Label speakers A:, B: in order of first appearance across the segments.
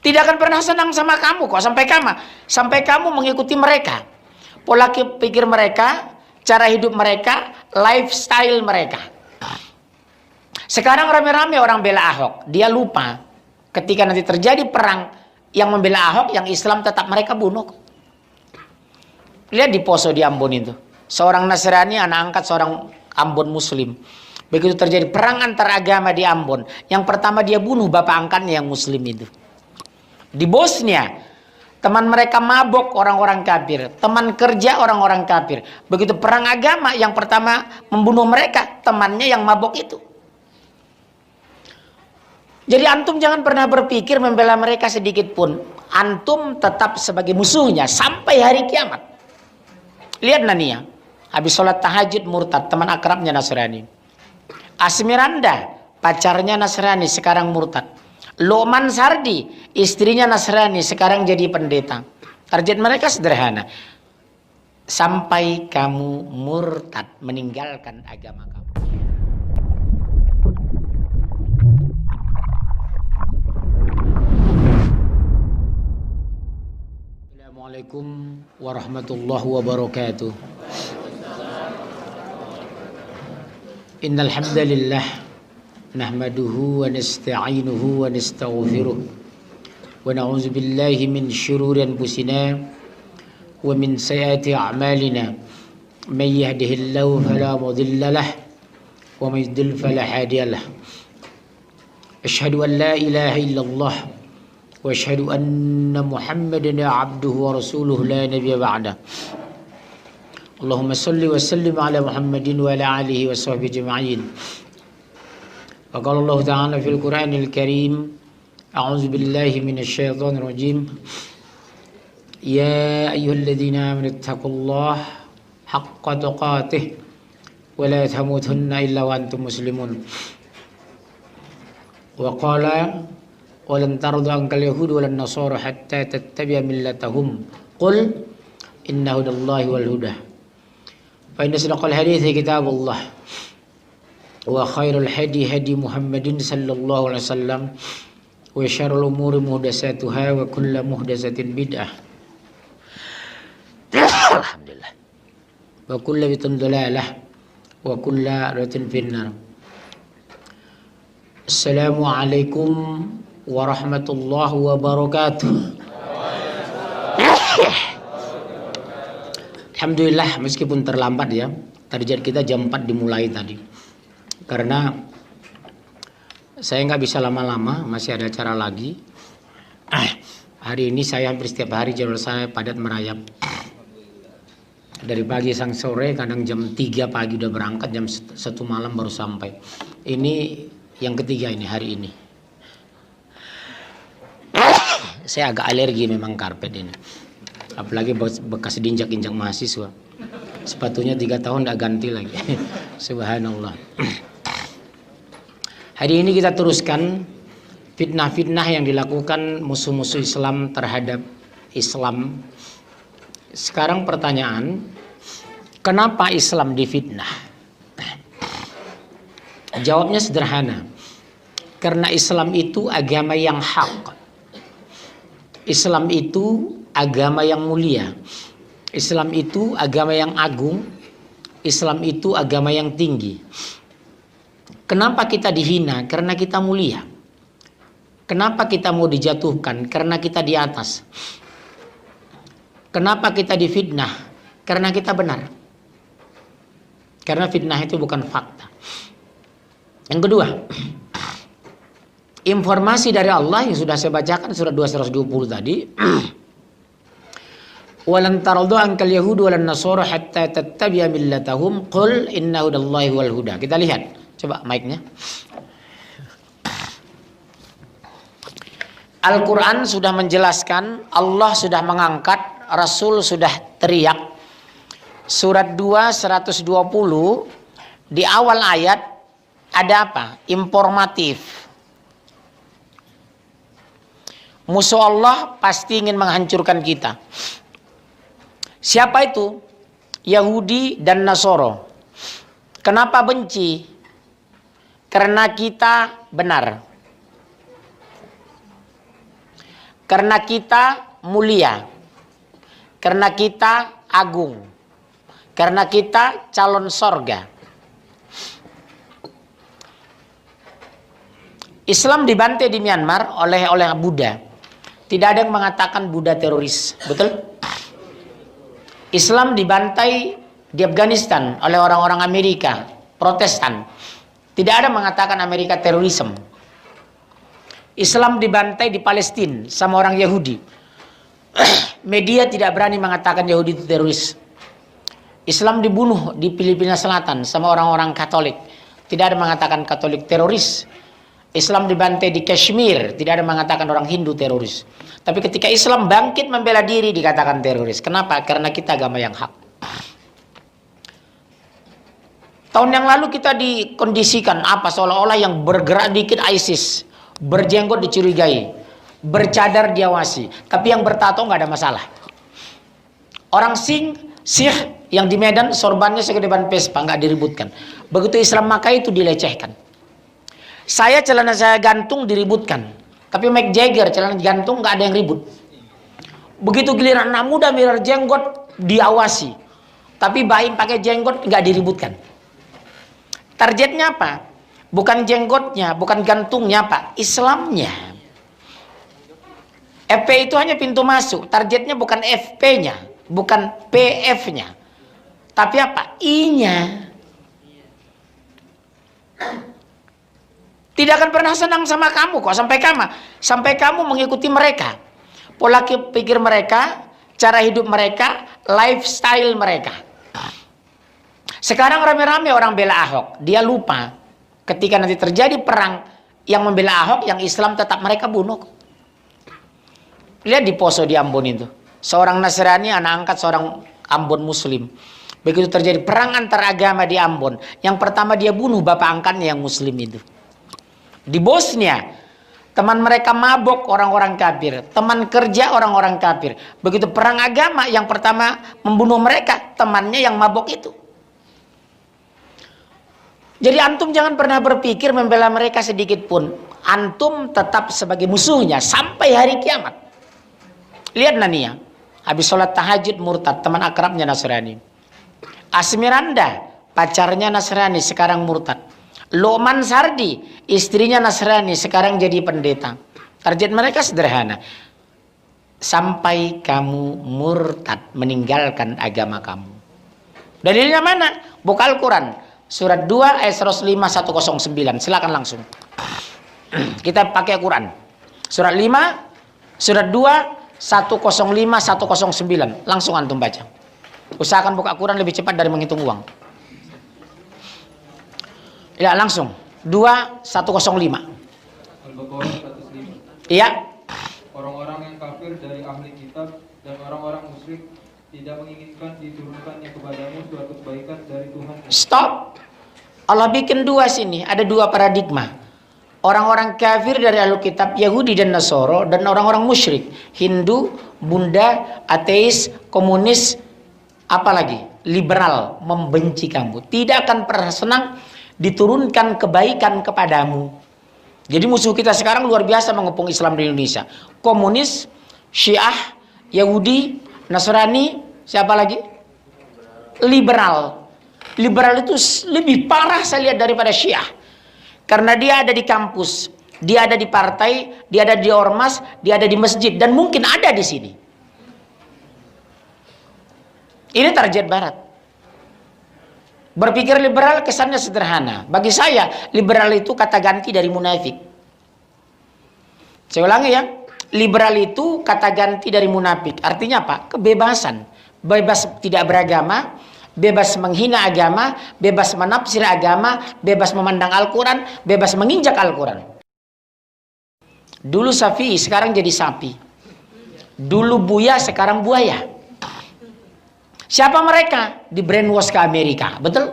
A: Tidak akan pernah senang sama kamu kok sampai kamu mengikuti mereka. Pola pikir mereka, cara hidup mereka, lifestyle mereka. Sekarang rame-rame orang bela Ahok. Dia lupa ketika nanti terjadi perang yang membela Ahok, yang Islam tetap mereka bunuh. Lihat di Poso di Ambon itu. Seorang Nasrani anak angkat seorang Ambon Muslim. Begitu terjadi perang antar agama di Ambon, yang pertama dia bunuh bapak angkatnya yang Muslim itu. Di Bosnia, teman mereka mabok orang-orang kafir, teman kerja orang-orang kafir. Begitu perang agama, yang pertama membunuh mereka temannya yang mabok itu. Jadi antum jangan pernah berpikir membela mereka sedikit pun. Antum tetap sebagai musuhnya sampai hari kiamat. Lihat Nania, habis sholat tahajud murtad, teman akrabnya Nasrani. Asmiranda, pacarnya Nasrani, sekarang murtad. Lokman Sardi, istrinya Nasrani, sekarang jadi pendeta. Target mereka sederhana. Sampai kamu murtad, meninggalkan agama kamu. Assalamualaikum warahmatullahi wabarakatuh. Innal hamdalillah nahmaduhu wa nasta'inuhu wa nastaghfiruh wa na'udzu billahi min shururi anfusina wa min sayyiati a'malina may yahdihillahu fala mudilla lahu wa may yudlil fala hadiya lahu. Asyhadu an la ilaha illallah wa asyhadu anna Muhammadan abduhu wa rasuluhu la nabiyya ba'da. Allahumma salli wa sallim ala Muhammadin wa ala alihi wa sahbihi ajma'in. Wa qala Allah ta'ala fil Qur'anil Karim, a'udzu billahi minasy syaithanir rajim. Ya ayyuhalladzina amanu taqullaha haqqa tuqatih wa la tamutunna illa wa antum muslimun. Wa qala wa lan tarda ankal yahud wa lan nasara hatta tattabi'a millatahum. Qul inna hudallahi wal huda. Fa inna asdaqal hadithi kitabullah wa khairul hadi hadi Muhammadin sallallahu alaihi wasallam wa syarrul umuri muhdatsatuha wa kullu muhdatsatin bid'ah. Alhamdulillah. Wa kullu bid'atin dhalalah wa kullu dhalatin finnar. Assalamualaikum warahmatullahi wabarakatuh. Alhamdulillah, meskipun terlambat ya. Target kita jam 4 dimulai tadi. Karena saya nggak bisa lama-lama, masih ada acara lagi. Hari ini saya hampir setiap hari jadwal saya padat merayap. Dari pagi sampai sore, kadang jam 3 pagi udah berangkat, jam 1 malam baru sampai. Ini yang ketiga ini hari ini. Saya agak alergi memang karpet ini. Apalagi bekas diinjak-injak mahasiswa. Sepatunya 3 tahun tidak ganti lagi. Subhanallah. Hari ini kita teruskan fitnah-fitnah yang dilakukan musuh-musuh Islam terhadap Islam. Sekarang pertanyaan, kenapa Islam difitnah? Jawabnya sederhana. Karena Islam itu agama yang hak. Islam itu agama yang mulia. Islam itu agama yang agung. Islam itu agama yang tinggi. Kenapa kita dihina? Karena kita mulia. Kenapa kita mau dijatuhkan? Karena kita di atas. Kenapa kita difitnah? Karena kita benar. Karena fitnah itu bukan fakta. Yang kedua, informasi dari Allah yang sudah saya bacakan surat 220 tadi. Walan taradu ankal yahud walan nasara hatta tattabi'a millatahum qul inna hudallahi wal huda. Kita lihat. Coba mic-nya. Al-Quran sudah menjelaskan, Allah sudah mengangkat, Rasul sudah teriak. Surat 2 120 di awal ayat ada apa? Informatif. Musuh Allah pasti ingin menghancurkan kita. Siapa itu? Yahudi dan Nasoro. Kenapa benci? Karena kita benar. Karena kita mulia. Karena kita agung. Karena kita calon sorga. Islam dibantai di Myanmar oleh Buddha. Tidak ada yang mengatakan Buddha teroris. Betul? Islam dibantai di Afghanistan oleh orang-orang Amerika, Protestan. Tidak ada mengatakan Amerika terorisme. Islam dibantai di Palestina sama orang Yahudi. Media tidak berani mengatakan Yahudi itu teroris. Islam dibunuh di Filipina Selatan sama orang-orang Katolik. Tidak ada mengatakan Katolik teroris. Islam dibantai di Kashmir, tidak ada mengatakan orang Hindu teroris. Tapi ketika Islam bangkit membela diri dikatakan teroris. Kenapa? Karena kita agama yang hak. Tahun yang lalu kita dikondisikan apa seolah-olah yang bergerak dikit ISIS, berjenggot dicurigai, bercadar diawasi, tapi yang bertato nggak ada masalah. Orang Sikh yang di Medan sorbannya segede ban Vespa nggak diributkan. Begitu Islam maka itu dilecehkan. Saya celana saya gantung diributkan, tapi Mick Jagger celana gantung nggak ada yang ribut. Begitu giliran anak muda mirar jenggot diawasi, tapi Baim pakai jenggot nggak diributkan. Targetnya apa? Bukan jenggotnya, bukan gantungnya, Pak, Islamnya. FP itu hanya pintu masuk. Targetnya bukan FP-nya, bukan PF-nya, tapi apa? I-nya. Tidak akan pernah senang sama kamu kok sampai kamu mengikuti mereka. Pola pikir mereka, cara hidup mereka, lifestyle mereka. Sekarang rame-rame orang bela Ahok. Dia lupa ketika nanti terjadi perang yang membela Ahok, yang Islam tetap mereka bunuh. Lihat di Poso di Ambon itu. Seorang Nasrani anak angkat seorang Ambon Muslim. Begitu terjadi perang antar agama di Ambon, yang pertama dia bunuh bapak angkatnya yang Muslim itu. Di Bosnia, teman mereka mabok orang-orang kafir, teman kerja orang-orang kafir. Begitu perang agama, yang pertama membunuh mereka temannya yang mabok itu. Jadi antum jangan pernah berpikir membela mereka sedikit pun. Antum tetap sebagai musuhnya sampai hari kiamat. Lihat Nania, habis sholat tahajud murtad, teman akrabnya Nasrani. Asmiranda, pacarnya Nasrani, sekarang murtad. Lokman Sardi, istrinya Nasrani, sekarang jadi pendeta. Target mereka sederhana. Sampai kamu murtad, meninggalkan agama kamu. Dalilnya mana? Buka Al-Quran. Surat 2 ayat 105 109. Silakan langsung. Kita pakai Quran. Surat 5, surat 2 105 109. Langsung antum baca. Usahakan buka Quran lebih cepat dari menghitung uang. Ya langsung 2105.
B: Al-Baqarah 105.
A: Iya.
B: Orang-orang yang kafir dari ahli kitab dan orang-orang musyrik tidak menginginkan diturunkannya kepadamu suatu kebaikan dari Tuhan.
A: Stop. Allah bikin dua sini, ada dua paradigma. Orang-orang kafir dari ahli kitab Yahudi dan Nasoro, dan orang-orang musyrik Hindu, Buddha, ateis, komunis, apalagi liberal, membenci kamu. Tidak akan pernah senang diturunkan kebaikan kepadamu. Jadi musuh kita sekarang luar biasa mengepung Islam di Indonesia. Komunis, Syiah, Yahudi, Nasrani, siapa lagi? Liberal. Liberal itu lebih parah saya lihat daripada Syiah. Karena dia ada di kampus, dia ada di partai, dia ada di ormas, dia ada di masjid, dan mungkin ada di sini. Ini target Barat. Berpikir liberal kesannya sederhana. Bagi saya, liberal itu kata ganti dari munafik. Saya ulangi ya. Liberal itu kata ganti dari munafik. Artinya apa? Kebebasan. Bebas tidak beragama, bebas menghina agama, bebas menafsir agama, bebas memandang Al-Quran, bebas menginjak Al-Quran. Dulu sapi, sekarang jadi sapi. Dulu buaya, sekarang buaya. Siapa mereka? Di brainwash ke Amerika, betul?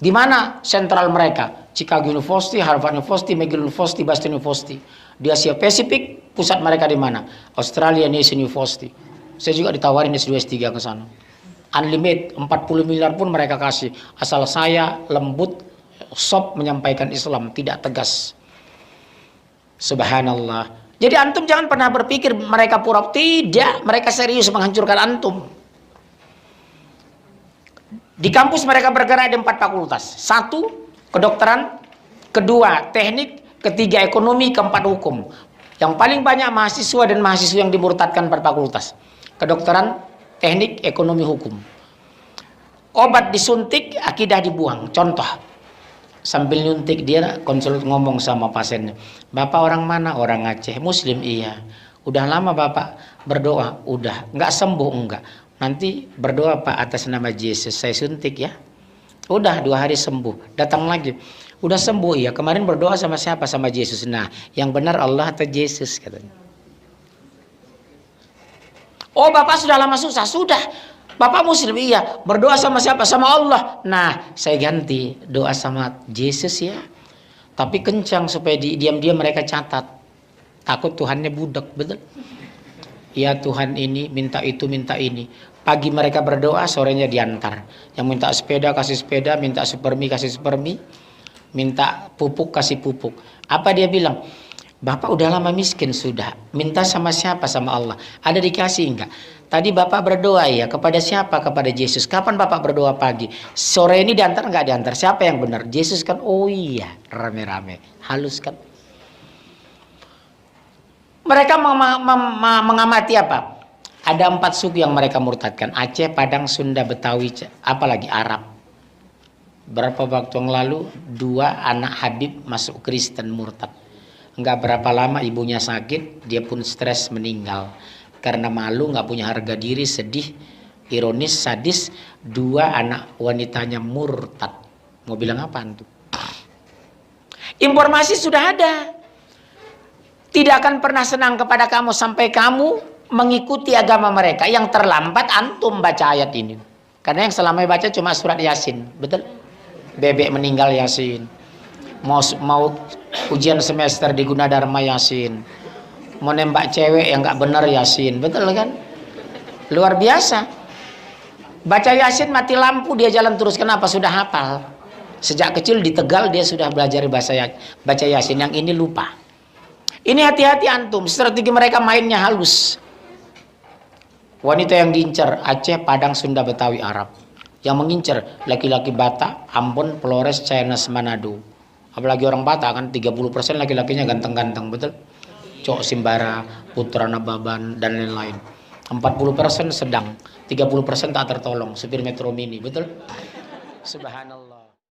A: Di mana sentral mereka? Chicago University, Harvard University, McGill University, Boston University. Di Asia Pasifik, pusat mereka di mana? Australia Nation University. Saya juga ditawarin S2 S3 ke sana. Unlimited, 40 miliar pun mereka kasih. Asal saya lembut, soft menyampaikan Islam, tidak tegas. Subhanallah. Jadi antum jangan pernah berpikir mereka pura, tidak, mereka serius menghancurkan antum. Di kampus mereka bergerak di 4 fakultas. 1, kedokteran, 2, teknik, 3, ekonomi, 4, hukum. Yang paling banyak mahasiswa dan mahasiswa yang dimurtadkan per fakultas. Kedokteran, teknik, ekonomi, hukum. Obat disuntik, akidah dibuang. Contoh, sambil nyuntik dia konsul ngomong sama pasiennya, "Bapak orang mana?" "Orang Aceh." "Muslim?" "Iya." "Udah lama Bapak berdoa?" "Udah." "Nggak sembuh?" "Enggak." "Nanti berdoa Pak atas nama Yesus, saya suntik ya." "Udah 2 hari sembuh." Datang lagi, "Udah sembuh?" "Iya." "Kemarin berdoa sama siapa?" "Sama Yesus." "Nah, yang benar Allah atau Yesus?" katanya. "Oh Bapak sudah lama susah." "Sudah." "Bapak Muslim?" "Iya." "Berdoa sama siapa?" "Sama Allah." "Nah, saya ganti doa sama Yesus ya." Tapi kencang supaya diam-diam mereka catat. Takut Tuhannya budak, betul? "Ya Tuhan ini minta itu, minta ini." Pagi mereka berdoa, sorenya diantar. Yang minta sepeda kasih sepeda, minta supermi kasih supermi, minta pupuk kasih pupuk. Apa dia bilang? "Bapak udah lama miskin sudah. Minta sama siapa? Sama Allah. Ada dikasih enggak? Tadi Bapak berdoa ya. Kepada siapa? Kepada Yesus. Kapan Bapak berdoa pagi? Sore ini diantar enggak diantar? Siapa yang benar? Yesus kan?" "Oh iya." Rame-rame. Halus kan? Mereka mengamati apa? Ada 4 suku yang mereka murtadkan. Aceh, Padang, Sunda, Betawi, apalagi Arab. Berapa waktu yang lalu 2 anak Habib masuk Kristen murtad. Enggak berapa lama ibunya sakit, dia pun stres meninggal. Karena malu, enggak punya harga diri, sedih, ironis, sadis, 2 anak wanitanya murtad. Mau bilang apaan tuh? Informasi sudah ada. Tidak akan pernah senang kepada kamu sampai kamu mengikuti agama mereka. Yang terlambat antum baca ayat ini. Karena yang selama baca cuma surat Yasin, betul? Bebek meninggal Yasin. Mau ujian semester di Gunadarma Yasin. Mau nembak cewek yang nggak benar Yasin, betul kan? Luar biasa. Baca Yasin mati lampu dia jalan terus, kenapa? Sudah hafal. Sejak kecil di Tegal dia sudah belajar baca Yasin. Yang ini lupa. Ini hati-hati antum, strategi mereka mainnya halus. Wanita yang diincar Aceh, Padang, Sunda, Betawi, Arab. Yang mengincar laki-laki Batak, Ambon, Flores, Chinese, Manado. Apalagi orang Batak kan 30% laki-lakinya ganteng-ganteng, betul? Cok Simbara, Putra Nababan dan lain-lain. 40% sedang, 30% tak tertolong, supir Metro Mini, betul? Subhanallah.